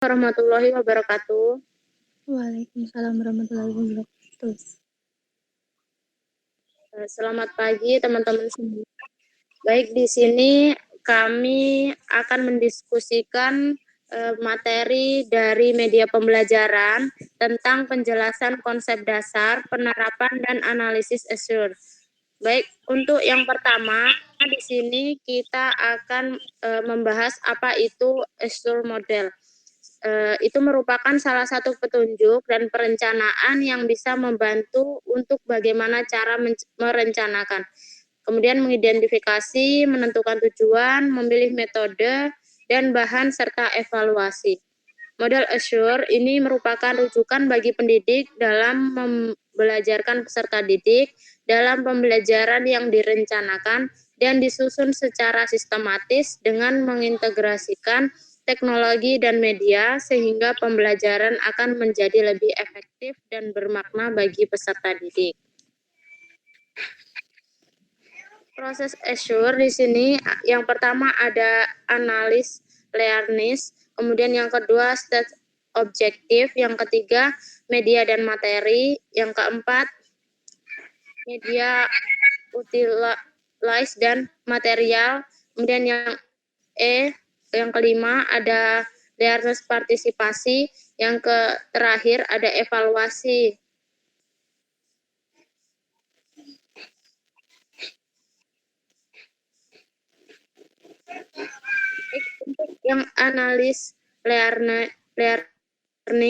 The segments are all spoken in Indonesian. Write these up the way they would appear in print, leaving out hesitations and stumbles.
Warahmatullahi wabarakatuh. Waalaikumsalam warahmatullahi wabarakatuh. Selamat pagi teman-teman semua. Baik, di sini kami akan mendiskusikan materi dari media pembelajaran tentang penjelasan konsep dasar, penerapan, dan analisis Azure. Baik, untuk yang pertama, di sini kita akan membahas apa itu Azure Model. Itu merupakan salah satu petunjuk dan perencanaan yang bisa membantu untuk bagaimana cara merencanakan. Kemudian mengidentifikasi, menentukan tujuan, memilih metode, dan bahan serta evaluasi. Model Azure ini merupakan rujukan bagi pendidik dalam membelajarkan peserta didik dalam pembelajaran yang direncanakan dan disusun secara sistematis dengan mengintegrasikan teknologi dan media sehingga pembelajaran akan menjadi lebih efektif dan bermakna bagi peserta didik. Proses Azure di sini yang pertama ada analis learnis, kemudian yang kedua state objektif, yang ketiga media dan materi, yang keempat media utilize dan material, kemudian yang kelima ada learners partisipasi, yang terakhir ada evaluasi. Untuk yang analis learning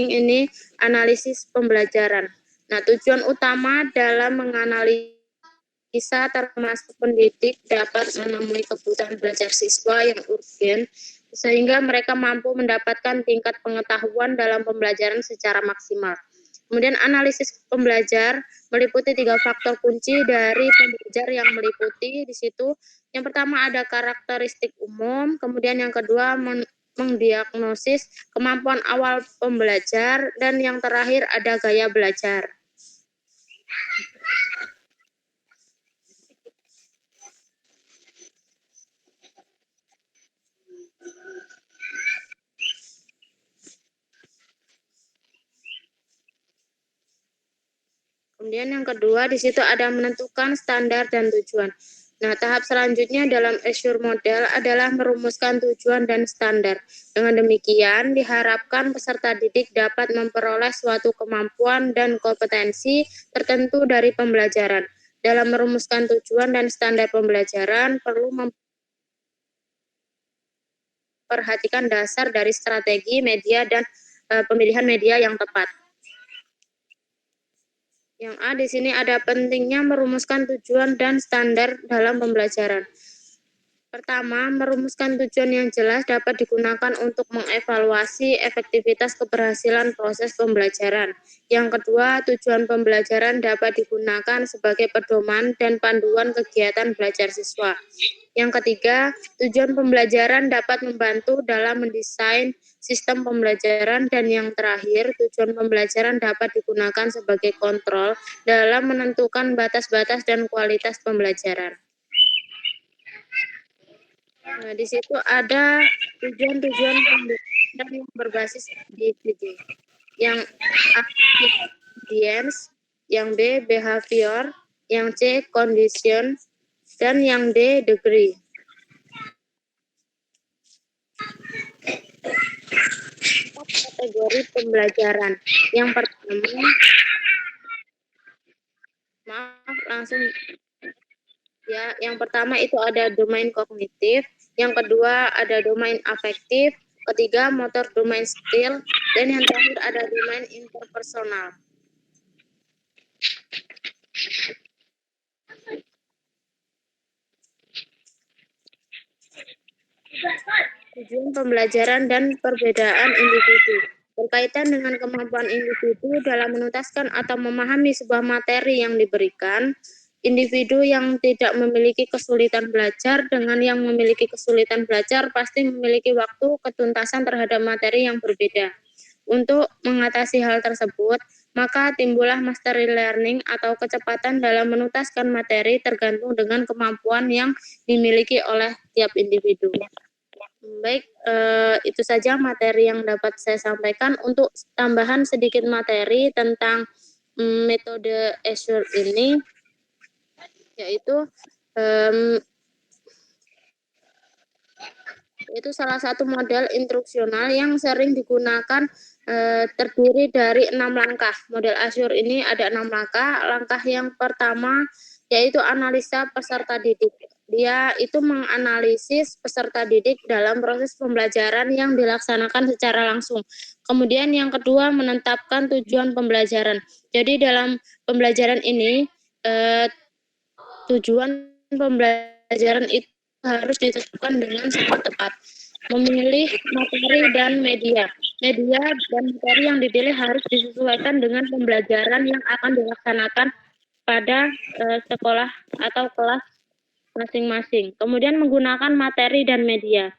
ini analisis pembelajaran. Nah, tujuan utama dalam menganalisa termasuk pendidik dapat menemui kebutuhan belajar siswa yang urgen sehingga mereka mampu mendapatkan tingkat pengetahuan dalam pembelajaran secara maksimal. Kemudian analisis pembelajar meliputi 3 faktor kunci dari pembelajar yang meliputi di situ. Yang pertama ada karakteristik umum, kemudian yang kedua mendiagnosis kemampuan awal pembelajar, dan yang terakhir ada gaya belajar. Kemudian yang kedua, di situ ada menentukan standar dan tujuan. Nah, tahap selanjutnya dalam Azure Model adalah merumuskan tujuan dan standar. Dengan demikian, diharapkan peserta didik dapat memperoleh suatu kemampuan dan kompetensi tertentu dari pembelajaran. Dalam merumuskan tujuan dan standar pembelajaran, perlu memperhatikan dasar dari strategi, media, dan pemilihan media yang tepat. Yang A di sini ada pentingnya merumuskan tujuan dan standar dalam pembelajaran. Pertama, merumuskan tujuan yang jelas dapat digunakan untuk mengevaluasi efektivitas keberhasilan proses pembelajaran. Yang kedua, tujuan pembelajaran dapat digunakan sebagai pedoman dan panduan kegiatan belajar siswa. Yang ketiga, tujuan pembelajaran dapat membantu dalam mendesain sistem pembelajaran, dan yang terakhir, tujuan pembelajaran dapat digunakan sebagai kontrol dalam menentukan batas-batas dan kualitas pembelajaran. Nah, di situ ada tujuan-tujuan pembelajaran yang berbasis DPD. Yang A, audience, yang B, behavior, yang C, condition, dan yang D, degree. Kategori pembelajaran. Yang pertama, yang pertama itu ada domain kognitif, yang kedua ada domain afektif, ketiga motor domain skill, dan yang terakhir ada domain interpersonal. Tujuan pembelajaran dan perbedaan individu. Berkaitan dengan kemampuan individu dalam menuntaskan atau memahami sebuah materi yang diberikan, individu yang tidak memiliki kesulitan belajar dengan yang memiliki kesulitan belajar pasti memiliki waktu ketuntasan terhadap materi yang berbeda. Untuk mengatasi hal tersebut, maka timbullah mastery learning atau kecepatan dalam menuntaskan materi tergantung dengan kemampuan yang dimiliki oleh tiap individu. Baik, itu saja materi yang dapat saya sampaikan. Untuk tambahan sedikit materi tentang metode Azure ini, yaitu itu salah satu model instruksional yang sering digunakan, terdiri dari 6 langkah. Model Azure ini ada 6 langkah. Langkah yang pertama yaitu analisa peserta didik. Dia itu menganalisis peserta didik dalam proses pembelajaran yang dilaksanakan secara langsung. Kemudian yang kedua menetapkan tujuan pembelajaran. Jadi dalam pembelajaran ini, tujuan pembelajaran itu harus ditetapkan dengan sangat tepat. Memilih materi dan media. Media dan materi yang dipilih harus disesuaikan dengan pembelajaran yang akan dilaksanakan pada sekolah atau kelas masing-masing. Kemudian menggunakan materi dan media.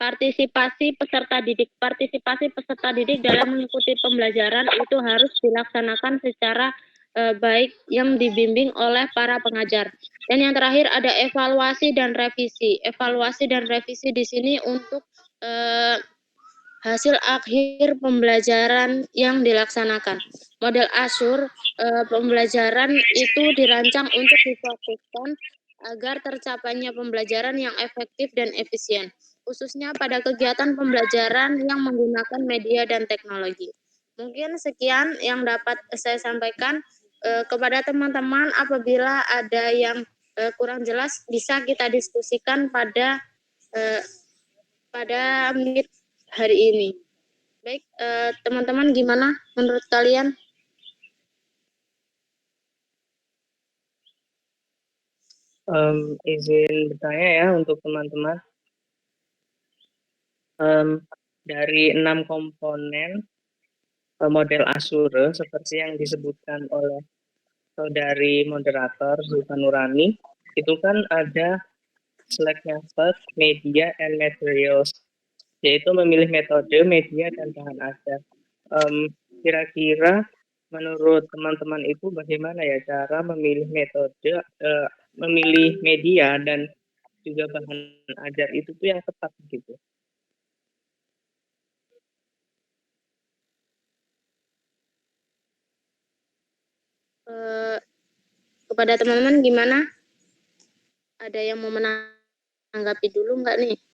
Partisipasi peserta didik. Partisipasi peserta didik dalam mengikuti pembelajaran itu harus dilaksanakan secara baik yang dibimbing oleh para pengajar. Dan yang terakhir ada evaluasi dan revisi. Evaluasi dan revisi di sini untuk hasil akhir pembelajaran yang dilaksanakan. Model Azure, pembelajaran itu dirancang untuk difokuskan agar tercapainya pembelajaran yang efektif dan efisien, khususnya pada kegiatan pembelajaran yang menggunakan media dan teknologi. Mungkin sekian yang dapat saya sampaikan. Kepada teman-teman, apabila ada yang kurang jelas, bisa kita diskusikan pada meet hari ini. Baik, teman-teman, gimana menurut kalian? Izin bertanya ya untuk teman-teman. Dari 6 komponen model Azure seperti yang disebutkan oleh saudari moderator Zulfa Nurani, itu kan ada select method, media, and materials, yaitu memilih metode, media, dan bahan ajar. Kira-kira menurut teman-teman itu bagaimana ya cara memilih metode, memilih media, dan juga bahan ajar itu tuh yang tepat gitu? Kepada teman-teman gimana? Ada yang mau menanggapi dulu nggak nih?